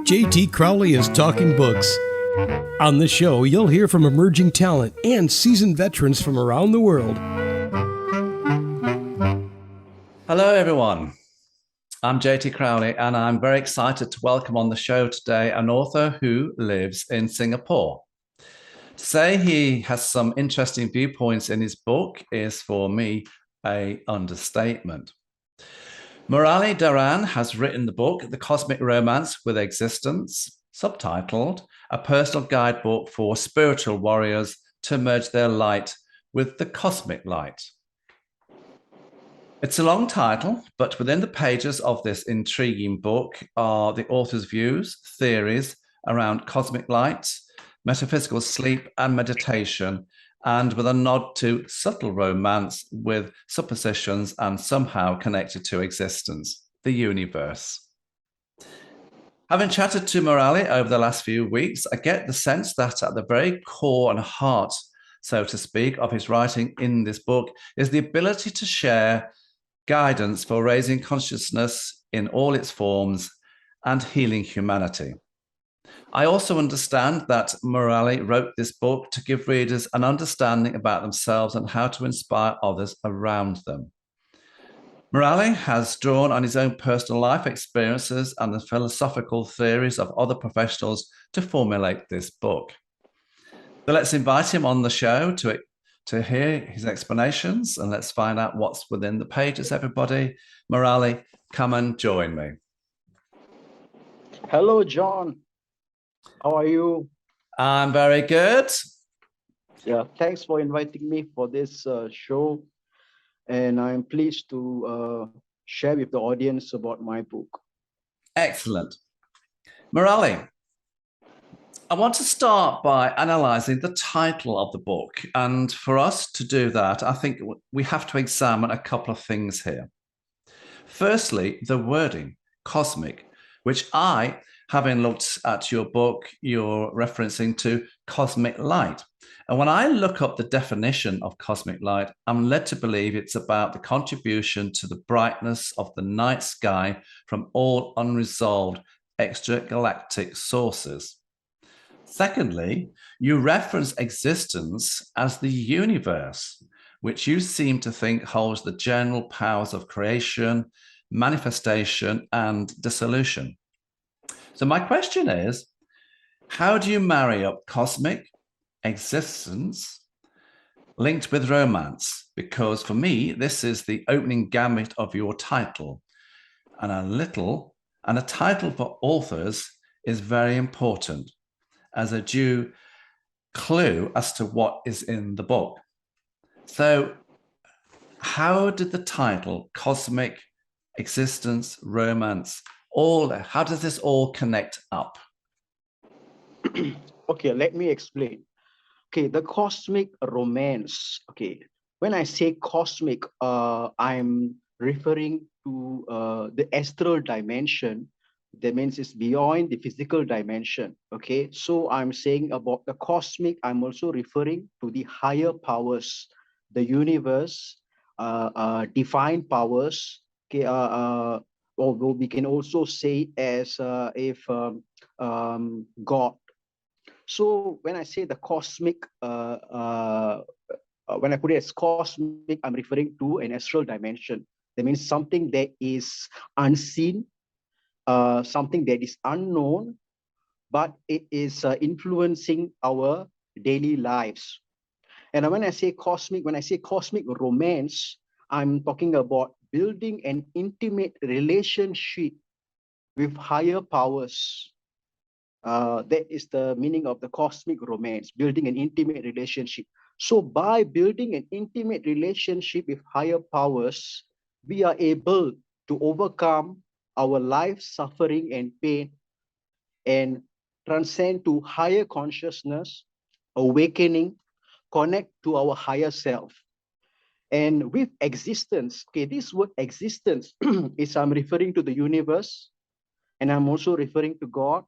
JT Crowley is Talking Books. On the show, you'll hear from emerging talent and seasoned veterans from around the world. Hello, everyone. I'm JT Crowley, and I'm very excited to welcome on the show today an author who lives in Singapore. To say he has some interesting viewpoints in his book is, for me, an understatement. Murali Dharen has written the book, The Cosmic Romance with Existence, subtitled A Personal Guidebook for Spiritual Warriors to Merge Their Light with the Cosmic Light. It's a long title, but within the pages of this intriguing book are the author's views, theories around cosmic light, metaphysical sleep and meditation, and with a nod to subtle romance with suppositions and somehow connected to existence, the universe. Having chatted to Murali over the last few weeks, I get the sense that at the very core and heart, so to speak, of his writing in this book is the ability to share guidance for raising consciousness in all its forms and healing humanity. I also understand that Murali wrote this book to give readers an understanding about themselves and how to inspire others around them. Murali has drawn on his own personal life experiences and the philosophical theories of other professionals to formulate this book. So let's invite him on the show to hear his explanations, and let's find out what's within the pages, everybody. Murali, come and join me. Hello, John. How are you? I'm very good. Yeah, thanks for inviting me for this show. And I'm pleased to share with the audience about my book. Excellent. Murali, I want to start by analysing the title of the book. And for us to do that, I think we have to examine a couple of things here. Firstly, the wording, cosmic, which having looked at your book, you're referencing to cosmic light. And when I look up the definition of cosmic light, I'm led to believe it's about the contribution to the brightness of the night sky from all unresolved extragalactic sources. Secondly, you reference existence as the universe, which you seem to think holds the general powers of creation, manifestation, and dissolution. So my question is, how do you marry up cosmic existence linked with romance? Because for me, this is the opening gambit of your title. And a title for authors is very important as a due clue as to what is in the book. So how did the title, cosmic existence, romance, how does this all connect up? Okay, let me explain. Okay, the cosmic romance. Okay, when I say cosmic, I'm referring to the astral dimension. That means it's beyond the physical dimension. Okay, so I'm saying about the cosmic, I'm also referring to the higher powers, the universe, divine powers. Okay, although we can also say as God. So when I say the cosmic, when I put it as cosmic, I'm referring to an astral dimension. That means something that is unseen, something that is unknown, but it is influencing our daily lives. And when I say cosmic romance, I'm talking about building an intimate relationship with higher powers. That is the meaning of the cosmic romance, building an intimate relationship. So by building an intimate relationship with higher powers, we are able to overcome our life suffering and pain and transcend to higher consciousness, awakening, connect to our higher self. And with existence, okay, this word existence is I'm referring to the universe, and I'm also referring to God.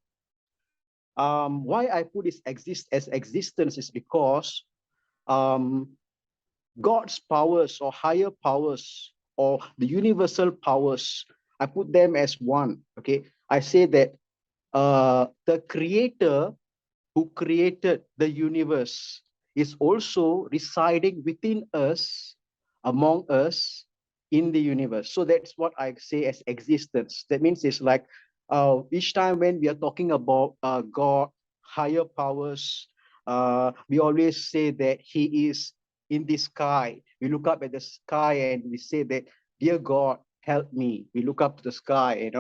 Why I put this as existence is because God's powers or higher powers or the universal powers, I put them as one. Okay, I say that the creator who created the universe is also residing within us, among us, in the universe. So that's what I say as existence. That means it's like each time when we are talking about God, higher powers, we always say that He is in the sky. We look up at the sky and we say that, dear God, help me. We look up to the sky,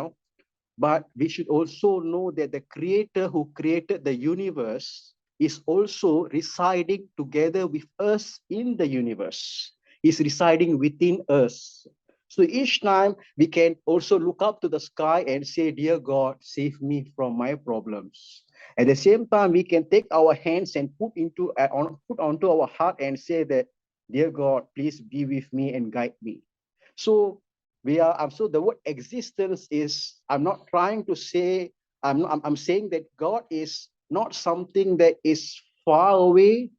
but we should also know that the creator who created the universe is also residing together with us in the universe. He's residing within us. So each time we can also look up to the sky and say, dear God, save me from my problems. At the same time, we can take our hands and put onto our heart and say that, dear God, please be with me and guide me. So so the word existence is, I'm not trying to say, I'm saying that God is not something that is far away.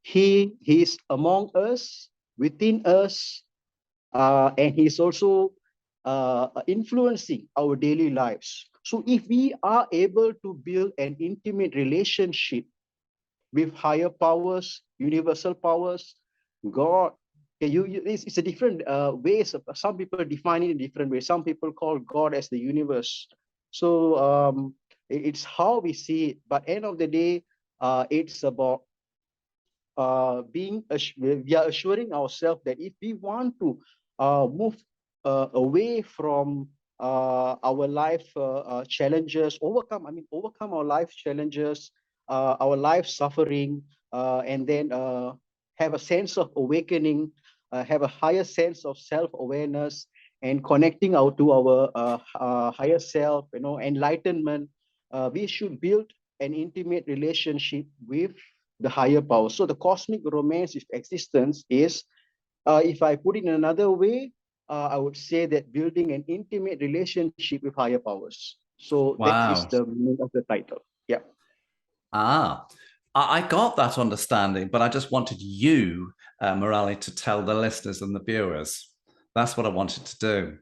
He is among us, within us, and He's also influencing our daily lives. So if we are able to build an intimate relationship with higher powers, universal powers, God. Okay, it's a different ways. Some people define it in different ways. Some people call God as the universe. So it's how we see it. But end of the day, it's about we are assuring ourselves that if we want to move away from our life challenges, overcome our life challenges, our life suffering, and then have a sense of awakening, have a higher sense of self-awareness, and connecting out to our higher self, enlightenment. We should build an intimate relationship with the higher power. So the cosmic romance of existence is, if I put it in another way, I would say that building an intimate relationship with higher powers. So that is Wow. the meaning of the title. Yeah. I got that understanding, but I just wanted you, Murali, to tell the listeners and the viewers. That's what I wanted to do.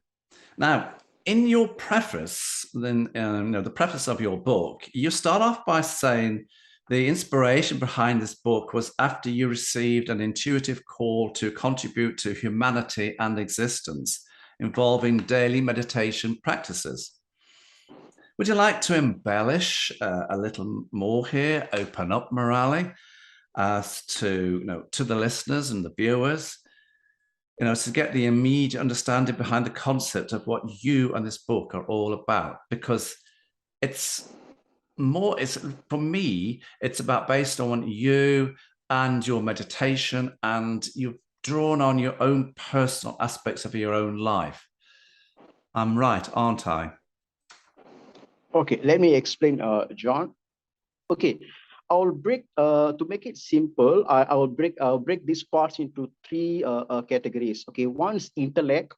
Now, in your preface, then the preface of your book, you start off by saying the inspiration behind this book was after you received an intuitive call to contribute to humanity and existence, involving daily meditation practices. Would you like to embellish a little more here, open up, Murali, as to the listeners and the viewers, to get the immediate understanding behind the concept of what you and this book are all about? Because for me, it's about based on you and your meditation, and you've drawn on your own personal aspects of your own life. I'm right, aren't I? Okay, let me explain, John. Okay, I'll break to make it simple. I'll break these parts into three categories. Okay, one's intellect,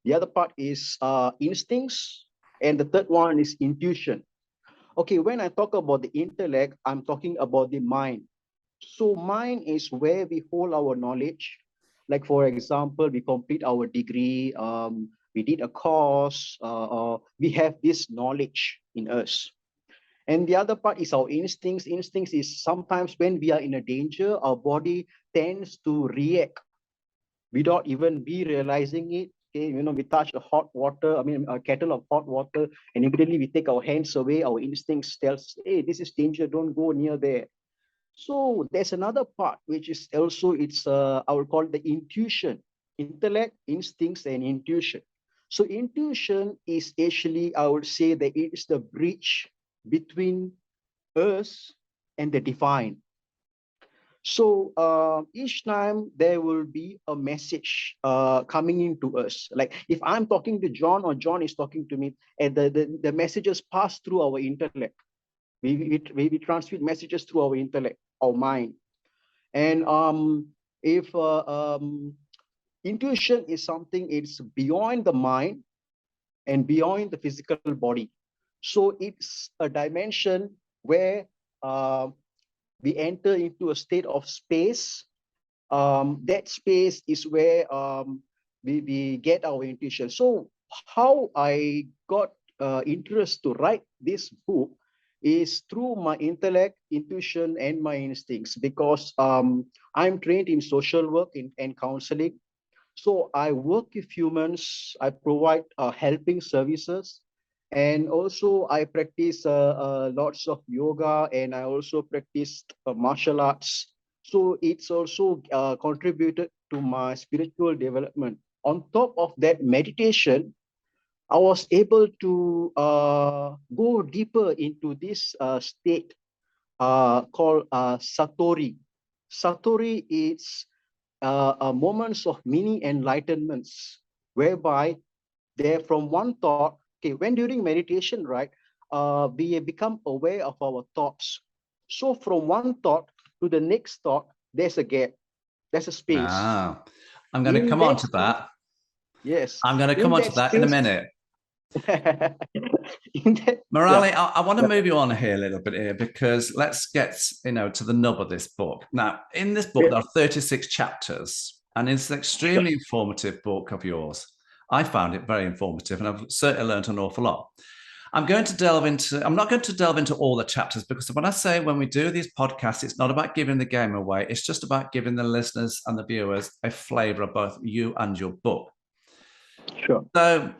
the other part is instincts, and the third one is intuition. Okay, when I talk about the intellect, I'm talking about the mind. So mind is where we hold our knowledge. Like for example, we complete our degree, we did a course, we have this knowledge in us. And the other part is our instincts. Instincts is sometimes when we are in a danger, our body tends to react without even be realizing it. Okay, we touch a hot water, a kettle of hot water, and immediately we take our hands away. Our instincts tells, hey, this is danger, don't go near there. So there's another part which is also, I would call it the intuition, intellect, instincts, and intuition. So intuition is actually, I would say that it is the bridge between us and the divine. So each time there will be a message coming into us. Like if I'm talking to John or John is talking to me, and the messages pass through our intellect. We transmit messages through our intellect, our mind. And if intuition is something, it's beyond the mind and beyond the physical body. So it's a dimension where we enter into a state of space. That space is where we get our intuition. So how I got interest to write this book is through my intellect, intuition, and my instincts, because I'm trained in social work and counseling. So I work with humans, I provide helping services, and also I practice lots of yoga, and I also practice martial arts. So it's also contributed to my spiritual development. On top of that, meditation, I was able to go deeper into this state called Satori. Satori is moments of mini enlightenments, whereby there from one thought, okay, when during meditation, right, we become aware of our thoughts. So from one thought to the next thought, there's a gap, there's a space. Ah, I'm going to In come on that to space, that. yes, I'm going to come in on that to that in a space, minute. in that, yeah, Murali, I want to yeah, move you on here a little bit here, because let's get to the nub of this book. Now, in this book, yeah, there are 36 chapters, and it's an sure, extremely informative book of yours. I found it very informative, and I've certainly learned an awful lot. I'm not going to delve into all the chapters, because when we do these podcasts, it's not about giving the game away. It's just about giving the listeners and the viewers a flavor of both you and your book. sure. So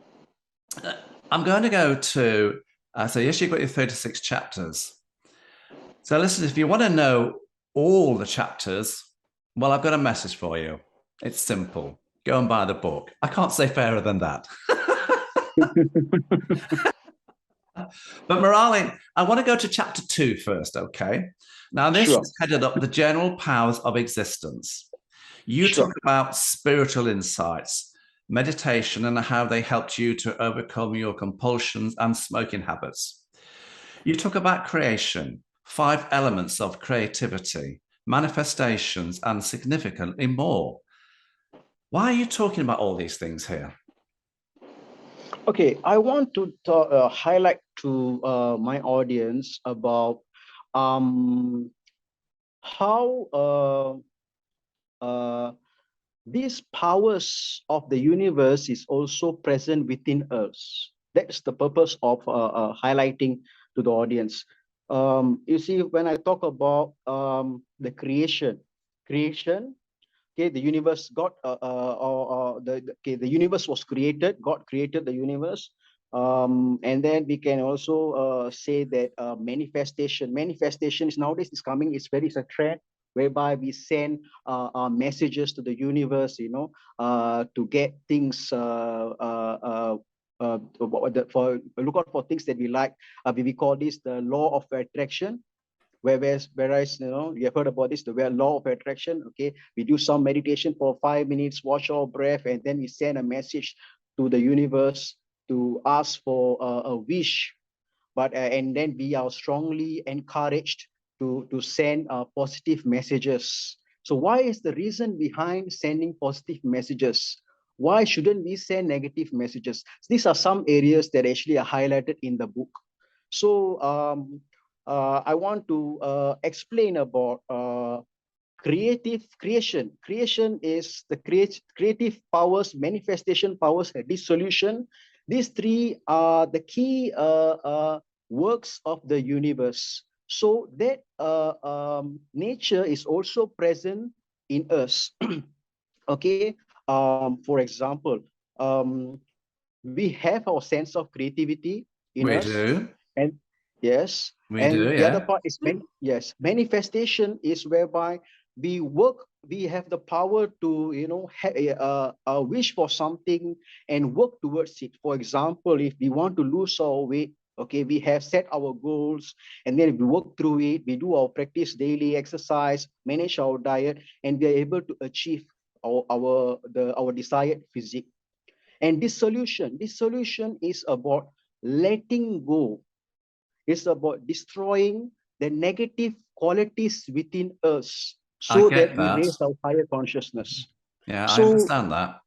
I'm going to go to, so yes, you've got your 36 chapters. So listen, if you want to know all the chapters, well, I've got a message for you. It's simple. Go and buy the book. I can't say fairer than that. But Murali, I want to go to chapter 2 first, okay? Now, this Sure, is headed up the general powers of existence. You sure. talk about spiritual insights, meditation, and how they helped you to overcome your compulsions and smoking habits. You talk about creation, 5 elements of creativity, manifestations, and significantly more. Why are you talking about all these things here? Okay, I want to highlight to my audience about um, how these powers of the universe is also present within us. That's the purpose of highlighting to the audience. You see, when I talk about the creation, okay, the universe got okay, the universe was created, God created the universe. And then we can also say that manifestation is nowadays is coming, it's very, it's a trend whereby we send messages to the universe, to get things for look out for things that we like. We call this the law of attraction. Whereas you have heard about this, the law of attraction. Okay, we do some meditation for 5 minutes, watch our breath, and then we send a message to the universe to ask for a wish. But and then we are strongly encouraged to send positive messages. So why is the reason behind sending positive messages? Why shouldn't we send negative messages? These are some areas that actually are highlighted in the book. So I want to explain about creation. Creation is the creative powers, manifestation powers, dissolution. These 3 are the key works of the universe. So that nature is also present in us. Okay, for example, we have our sense of creativity in We us, do. and yes, We do, and the other yeah. part is yes, manifestation is whereby we work, we have the power to wish for something and work towards it. For example, if we want to lose our weight, okay, we have set our goals, and then we work through it, we do our practice daily, exercise, manage our diet, and we are able to achieve our desired physique. And this solution is about letting go. It's about destroying the negative qualities within us I so that get we that. raise our higher consciousness. Yeah, I So understand that.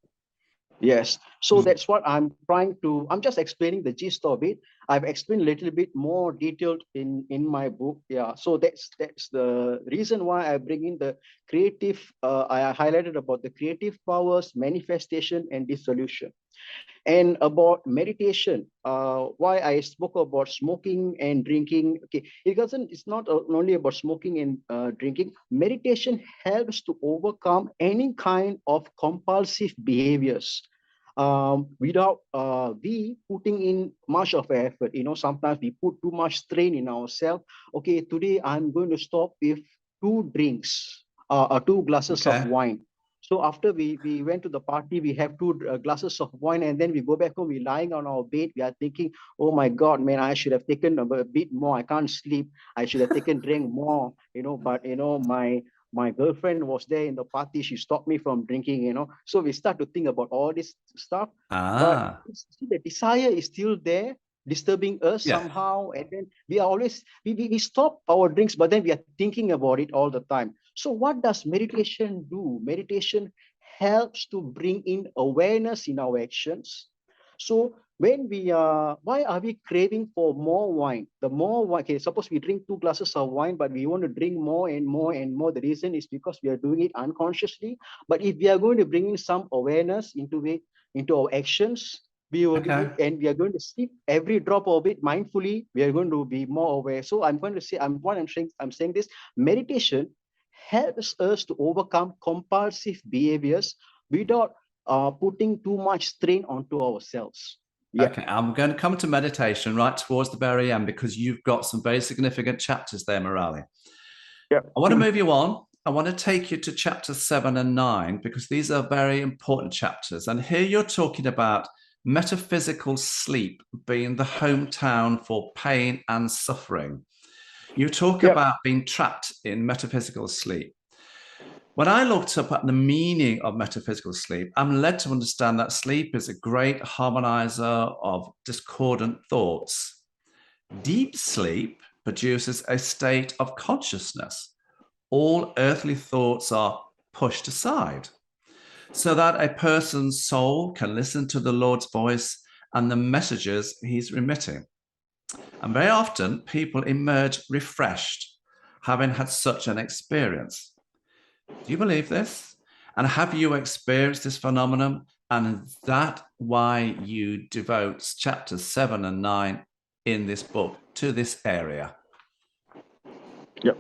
yes, so that's what I'm just explaining the gist of it. I've explained a little bit more detailed in my book. Yeah, so that's the reason why I bring in the creative. I highlighted about the creative powers, manifestation, and dissolution. And about meditation, why I spoke about smoking and drinking. Okay, it's not only about smoking and drinking. Meditation helps to overcome any kind of compulsive behaviors without we putting in much of effort. Sometimes we put too much strain in ourselves. Okay, today I'm going to stop with two drinks, two glasses of Okay. wine. So after we went to the party, we have two glasses of wine, and then we go back home, we're lying on our bed, we are thinking, oh my God, man, I should have taken a bit more. I can't sleep. I should have drink more, but my girlfriend was there in the party. She stopped me from drinking. So we start to think about all this stuff. But the desire is still there, disturbing us somehow. And then we are always, we stop our drinks, but then we are thinking about it all the time. So what does meditation do? Meditation helps to bring in awareness in our actions. So when why are we craving for more wine? The more wine, okay, suppose we drink 2 glasses of wine, but we want to drink more and more and more. The reason is because we are doing it unconsciously. But if we are going to bring in some awareness into our actions, we will and we are going to sip every drop of it mindfully. We are going to be more aware. So I'm going to say, I'm saying this: meditation helps us to overcome compulsive behaviors without putting too much strain onto ourselves. Okay, I'm going to come to meditation right towards the very end because you've got some very significant chapters there, Murali. Yeah. I want to move you on. I want to take you to chapters 7 and 9 because these are very important chapters. And here you're talking about metaphysical sleep being the hometown for pain and suffering. You talk about being trapped in metaphysical sleep. When I looked up at the meaning of metaphysical sleep, I'm led to understand that sleep is a great harmonizer of discordant thoughts. Deep sleep produces a state of consciousness. All earthly thoughts are pushed aside so that a person's soul can listen to the Lord's voice and the messages he's remitting. And very often people emerge refreshed, having had such an experience. Do you believe this? And have you experienced this phenomenon? And is that why you devote chapters 7 and 9 in this book to this area? Yeah.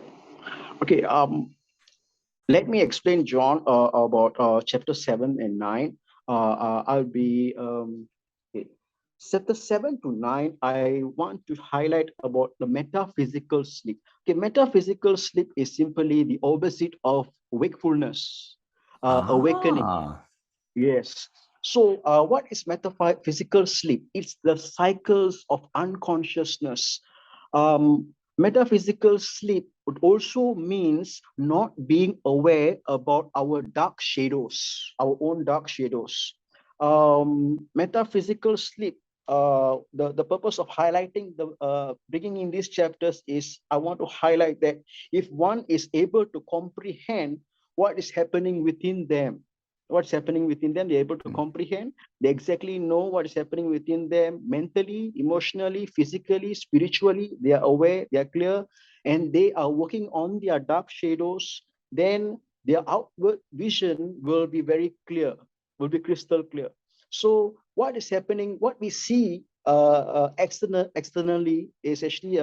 Okay. Let me explain, John, about chapter 7 and 9. I'll be chapter 7 to 9. I want to highlight about the metaphysical sleep. Okay, metaphysical sleep is simply the opposite of wakefulness, awakening. Yes. So, what is metaphysical sleep? It's the cycles of unconsciousness. Metaphysical sleep would also means not being aware about our dark shadows, our own dark shadows. Metaphysical sleep, the purpose of highlighting bringing in these chapters is I want to highlight that if one is able to comprehend what is happening within them, they're able to comprehend, they exactly know what is happening within them mentally, emotionally, physically, spiritually. They are aware, they are clear, and they are working on their dark shadows. Then their outward vision will be very clear, will be crystal clear. So what is happening, what we see externally is actually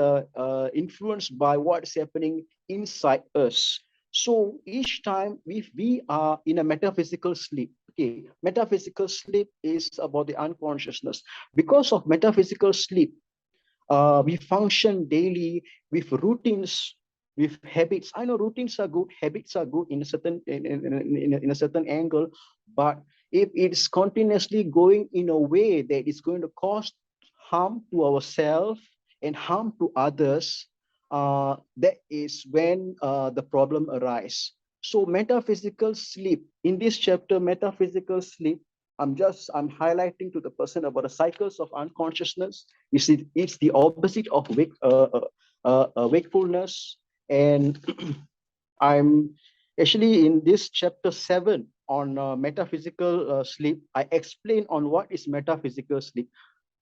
influenced by what is happening inside us. So each time if we are in a metaphysical sleep, okay, metaphysical sleep is about the unconsciousness. Because of metaphysical sleep, we function daily with routines, with habits. I know routines are good, habits are good in a certain in a certain angle, but if it's continuously going in a way that is going to cause harm to ourselves and harm to others, that is when the problem arises. So metaphysical sleep, in this chapter, metaphysical sleep, I'm highlighting to the person about the cycles of unconsciousness. You see, it's the opposite of wakefulness. And I'm actually in this chapter 7 on metaphysical sleep. I explain on what is metaphysical sleep.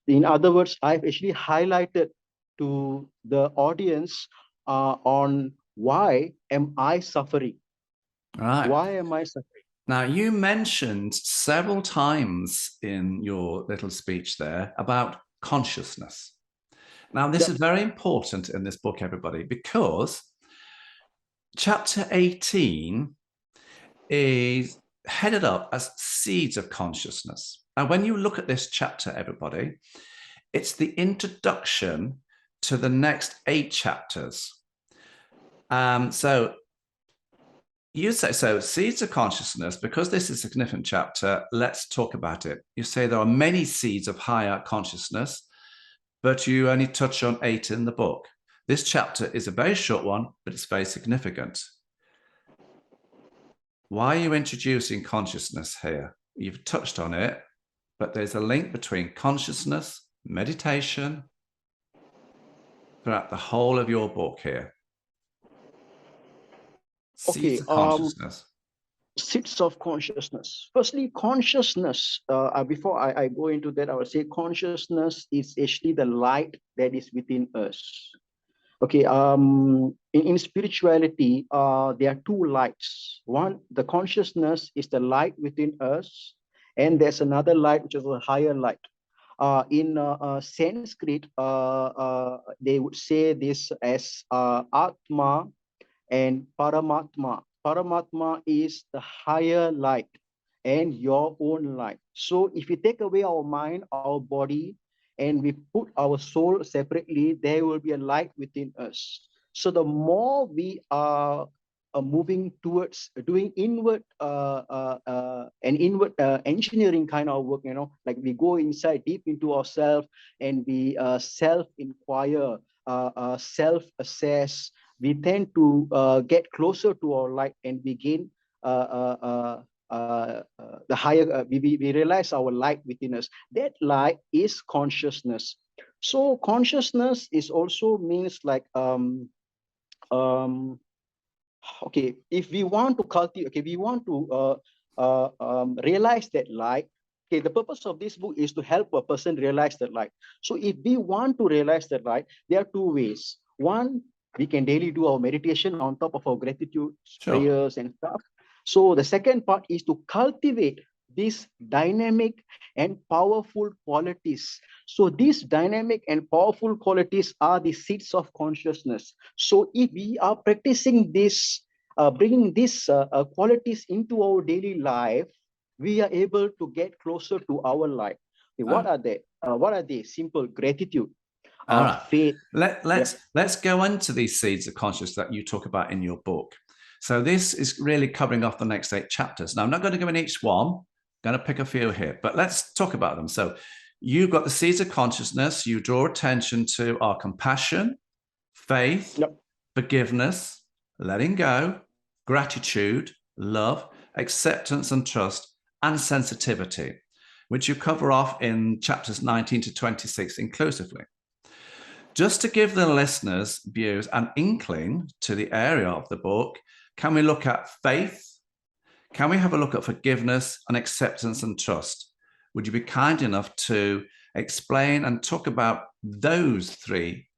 In other words, I've actually highlighted to the audience on why am I suffering? Right. Why am I suffering? Now, you mentioned several times in your little speech there about consciousness. Now, this is very important in this book, everybody, because chapter 18 is headed up as seeds of consciousness. And when you look at this chapter, everybody, it's the introduction to the next 8 chapters. So you say, so seeds of consciousness, because this is a significant chapter, let's talk about it. You say there are many seeds of higher consciousness, but you only touch on 8 in the book. This chapter is a very short one, but it's very significant. Why are you introducing consciousness here? You've touched on it, but there's a link between consciousness, meditation, throughout the whole of your book here. Seeds of consciousness. Seeds of consciousness. Firstly, consciousness. Before I go into that, I will say consciousness is actually the light that is within us. Okay. In spirituality, there are 2 lights. One, the consciousness is the light within us, and there's another light which is a higher light. In Sanskrit, they would say this as Atma and Paramatma. Paramatma is the higher light and your own light. So if we take away our mind, our body, and we put our soul separately, there will be a light within us. So the more we are moving towards doing inward engineering kind of work, like we go inside deep into ourselves and we self-inquire, self-assess, we tend to get closer to our light and begin the higher, we realize our light within us. That light is consciousness. So consciousness is also means like, okay, if we want to cultivate, okay, we want to realize that light. Okay, the purpose of this book is to help a person realize that light. So if we want to realize that light, there are 2 ways. One, we can daily do our meditation on top of our gratitude, prayers and stuff. So the second part is to cultivate these dynamic and powerful qualities. So these dynamic and powerful qualities are the seeds of consciousness. So if we are practicing this, bringing these qualities into our daily life, we are able to get closer to our life. Okay, what are they? What are they? Simple: gratitude, faith. Let's go into these seeds of consciousness that you talk about in your book. So this is really covering off the next 8 chapters. Now, I'm not going to go in each one. I'm going to pick a few here, but let's talk about them. So you've got the seeds of consciousness. You draw attention to our compassion, faith, forgiveness, letting go, gratitude, love, acceptance and trust, and sensitivity, which you cover off in chapters 19 to 26 inclusively. Just to give the listeners, viewers, an inkling to the area of the book, can we look at faith? Can we have a look at forgiveness and acceptance and trust? Would you be kind enough to explain and talk about those 3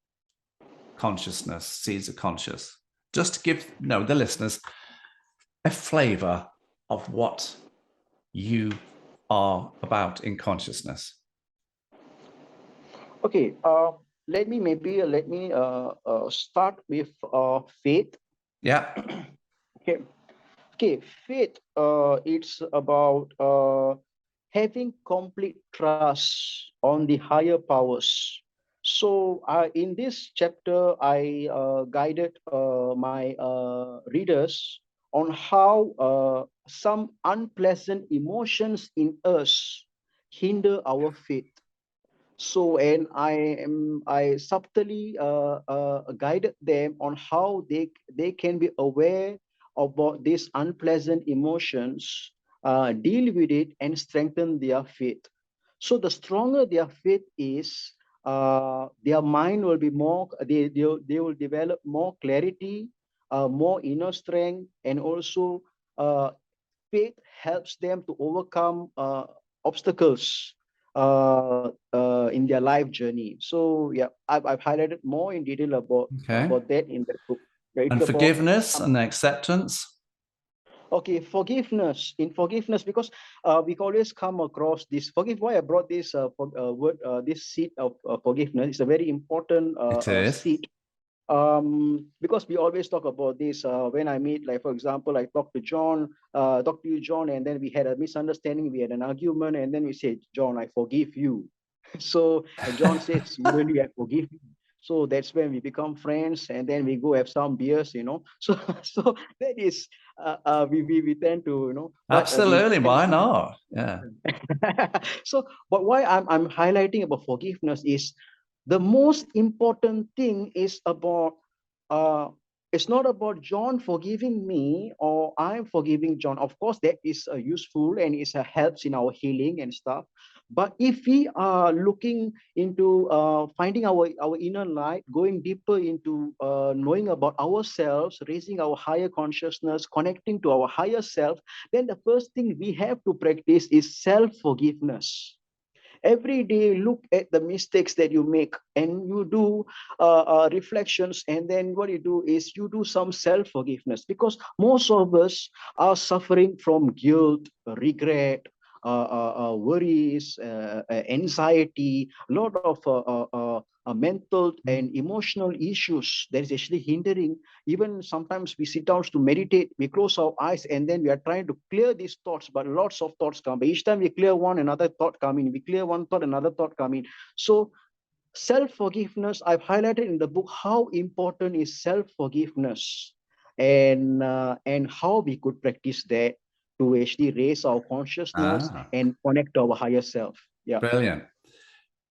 consciousness, seeds of conscious, just to give the listeners a flavor of what you are about in consciousness? Okay, let me start with faith. Yeah. Okay, faith, it's about having complete trust on the higher powers. So in this chapter, I guided my readers on how some unpleasant emotions in us hinder our faith. So, and I subtly guided them on how they can be aware about these unpleasant emotions, deal with it, and strengthen their faith. So, the stronger their faith is, their mind will be more. They will develop more clarity, more inner strength, and also faith helps them to overcome obstacles in their life journey. So yeah, I've highlighted more in detail about that in that book. And forgiveness and acceptance. Okay, forgiveness. In forgiveness, because we always come across this. Forgive. Why I brought this word, this seed of forgiveness. It's a very important It is. seed. Because we always talk about this when I meet, like for example, I talk to you, John, and then we had a misunderstanding, we had an argument, and then we say, John, I forgive you. So, and John says, you really, I forgive you. So that's when we become friends, and then we go have some beers, you know. So, so that is, we tend to, you know, but we Absolutely. tend Why to. not? Yeah. So, but why I'm highlighting about forgiveness is the most important thing is about uh it's not about John forgiving me or I'm forgiving John. Of course, that is useful and it's a helps in our healing and stuff. But if we are looking into finding our inner light, going deeper into knowing about ourselves, raising our higher consciousness, connecting to our higher self, then the first thing we have to practice is self-forgiveness. Every day look at the mistakes that you make and you do reflections, and then what you do is you do some self-forgiveness, because most of us are suffering from guilt, regret, worries, anxiety, a lot of mental and emotional issues that is actually hindering. Even sometimes we sit down to meditate, we close our eyes, and then we are trying to clear these thoughts, but lots of thoughts come. But each time we clear one, another thought come in. We clear one thought, another thought come in. So self-forgiveness, I've highlighted in the book how important is self-forgiveness, and how we could practice that to actually raise our consciousness Ah, and connect to our higher self. Yeah, brilliant.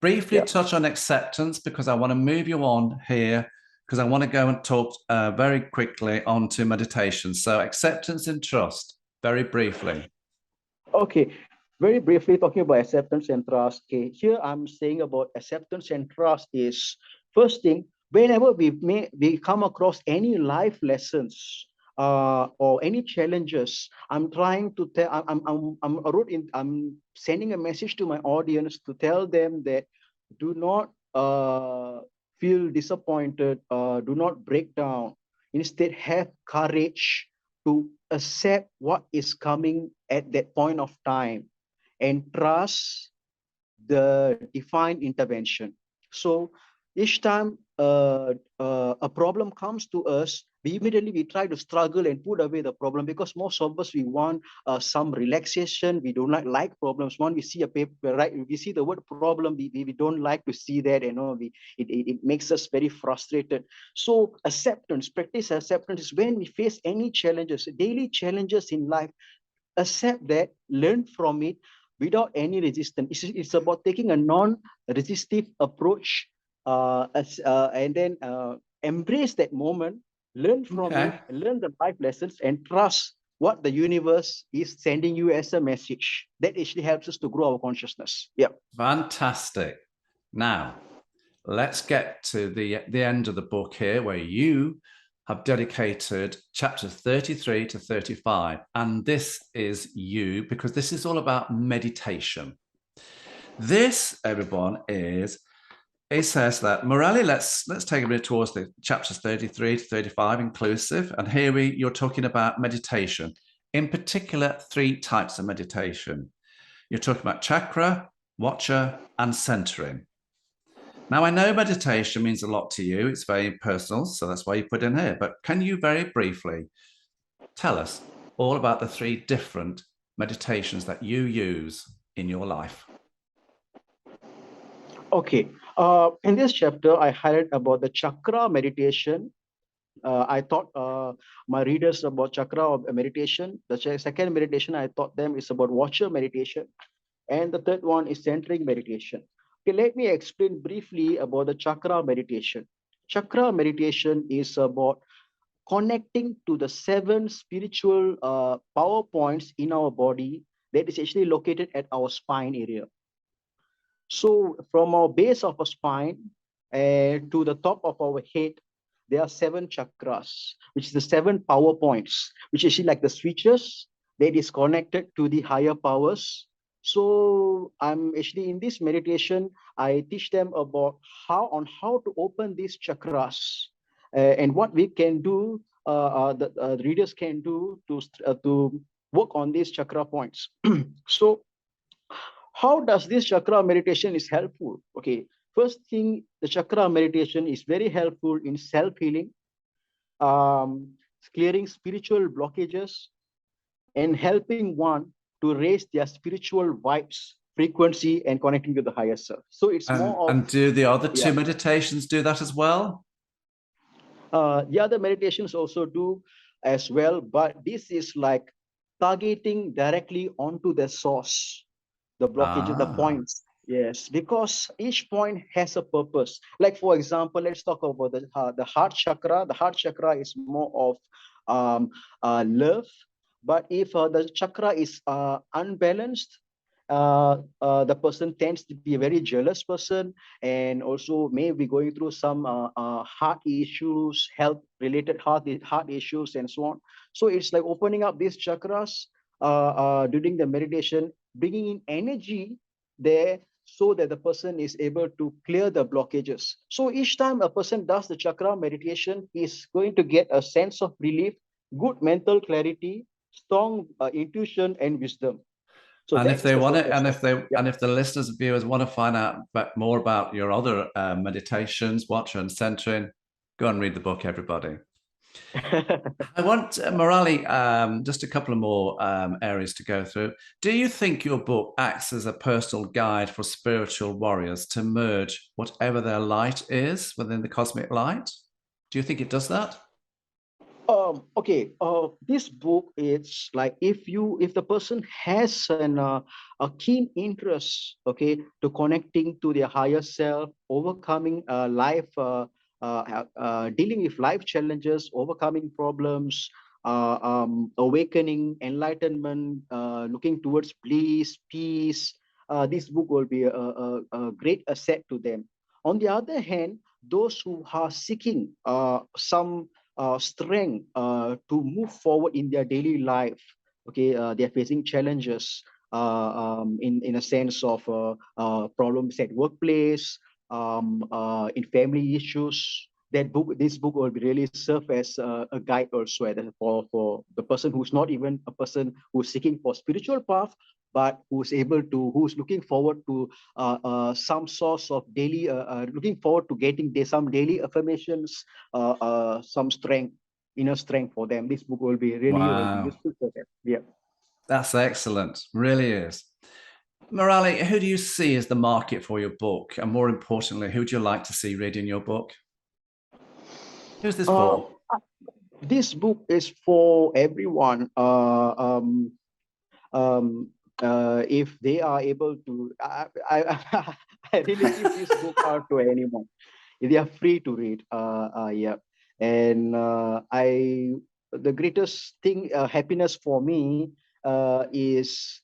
Briefly yeah. touch on acceptance because I want to move you on here because I want to go and talk very quickly on to meditation. So, acceptance and trust, very briefly. Okay, very briefly talking about acceptance and trust. Okay, here I'm saying about acceptance and trust is first thing, whenever we come across any life lessons or any challenges, I'm trying to tell I'm sending a message to my audience to tell them that do not feel disappointed, do not break down. Instead, have courage to accept what is coming at that point of time and trust the divine intervention. So each time a problem comes to us, we try to struggle and put away the problem, because most of us we want some relaxation. We do not like problems. When we see a paper, right? We see the word problem, we don't like to see that. You know, it makes us very frustrated. So acceptance, practice acceptance is when we face any challenges, daily challenges in life. Accept that, learn from it without any resistance. It's about taking a non-resistive approach, and then embrace that moment, learn from it, Okay. learn the life lessons, and trust what the universe is sending you as a message. That actually helps us to grow our consciousness. Yeah. Fantastic. Now, let's get to the end of the book here where you have dedicated chapters 33 to 35. And this is you because this is all about meditation. This, everyone, is it says that Murali, let's take a minute towards the chapters 33 to 35 inclusive. And here you're talking about meditation, in particular, three types of meditation. You're talking about chakra, watcha, and centering. Now, I know meditation means a lot to you. It's very personal, so that's why you put in here. But can you very briefly tell us all about the three different meditations that you use in your life? Okay. In this chapter, I highlight about the chakra meditation. I taught my readers about chakra meditation. The second meditation I taught them is about watcher meditation. And the third one is centering meditation. Okay, let me explain briefly about the chakra meditation. Chakra meditation is about connecting to the seven spiritual power points in our body that is actually located at our spine area. So from our base of our spine to the top of our head, there are seven chakras, which is the seven power points, which is actually like the switches that is connected to the higher powers. So I'm actually in this meditation, I teach them about how to open these chakras and what we can do the readers can do to work on these chakra points. So how does this chakra meditation is helpful? Okay, first thing, the chakra meditation is very helpful in self-healing, um, clearing spiritual blockages, and helping one to raise their spiritual vibes, frequency, and connecting to the higher self. So it's more of, And do the other yeah. two meditations do that as well? The other meditations also do as well, but this is like targeting directly onto the source, the blockages, the points. Yes, because each point has a purpose. Like for example, let's talk about the heart chakra. The heart chakra is more of love, but if the chakra is unbalanced, the person tends to be a very jealous person, and also may be going through some heart issues, health related heart issues, and so on. So it's like opening up these chakras during the meditation, bringing in energy there so that the person is able to clear the blockages. So each time a person does the chakra meditation, is going to get a sense of relief, good mental clarity, strong intuition, and wisdom. So And if that's they the want it, purpose. and if the listeners and viewers want to find out more about your other meditations, watcher and centering, go and read the book, everybody. I want, Murali, just a couple of more areas to go through. Do you think your book acts as a personal guide for spiritual warriors to merge whatever their light is within the cosmic light? Do you think it does that? Okay. This book, it's like if the person has a keen interest, okay, to connecting to their higher self, overcoming life, dealing with life challenges, overcoming problems, awakening, enlightenment, looking towards bliss, peace. This book will be a great asset to them. On the other hand, those who are seeking some strength to move forward in their daily life. Okay, they're facing challenges in a sense of problems at workplace, in family issues. This book will really serve as a guide also for the person who's not even a person who's seeking for spiritual path, but who's looking forward to some source of daily, looking forward to getting some daily affirmations, some strength, inner strength for them. This book will be useful for them. Yeah. That's excellent. Really is. Murali, who do you see as the market for your book? And more importantly, who would you like to see reading your book? Who's this for? This book is for everyone. If they are able to, I really give this book out to anyone. They are free to read. Yeah, and the greatest thing, happiness for me, is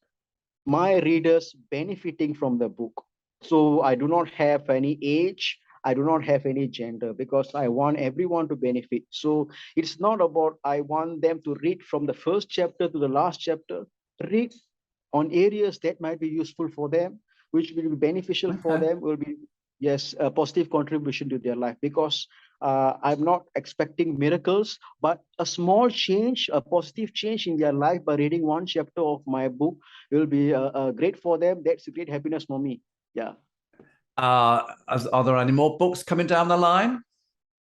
my readers benefiting from the book. So I do not have any age, I do not have any gender, because I want everyone to benefit. So it's not about I want them to read from the first chapter to the last chapter. Read on areas that might be useful for them, which will be beneficial for them, will be, yes, a positive contribution to their life. Because I'm not expecting miracles, but a small change, a positive change in their life by reading one chapter of my book will be great for them. That's a great happiness for me. Yeah. Are there any more books coming down the line?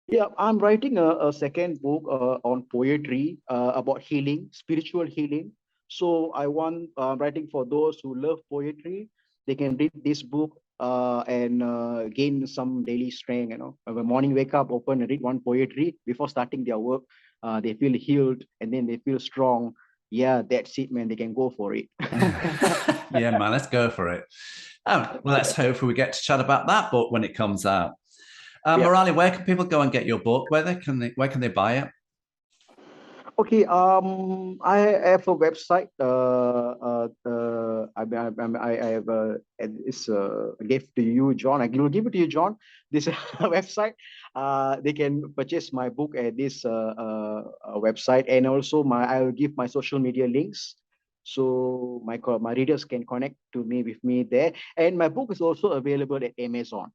Yeah, I'm writing a second book on poetry, about healing, spiritual healing. So I'm writing for those who love poetry. They can read this book and gain some daily strength. When morning wake up, open and read one poetry before starting their work. They feel healed and then they feel strong. Yeah, that's it, man. They can go for it. Yeah, man, let's go for it. Oh, well, let's hope we get to chat about that book when it comes out. Murali, where can people go and get your book? Where can they buy it? Okay, I have a website. I have it's a gift to you, John. I will give it to you, John. This website. They can purchase my book at this website, and also I will give my social media links, so my readers can connect with me there. And my book is also available at Amazon.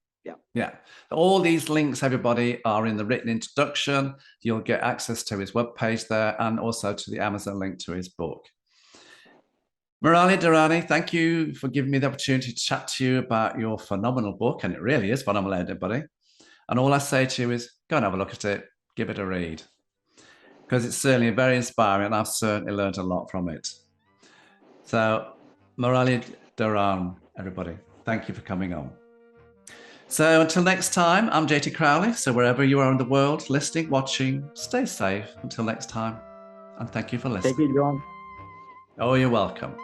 Yeah. All these links, everybody, are in the written introduction. You'll get access to his webpage there and also to the Amazon link to his book. Murali Dharen, thank you for giving me the opportunity to chat to you about your phenomenal book. And it really is phenomenal, everybody. And all I say to you is go and have a look at it, give it a read. Because it's certainly very inspiring and I've certainly learned a lot from it. So, Murali Dharen, everybody, thank you for coming on. So until next time, I'm JT Crowley. So wherever you are in the world, listening, watching, stay safe until next time. And thank you for listening. Thank you, John. Oh, you're welcome.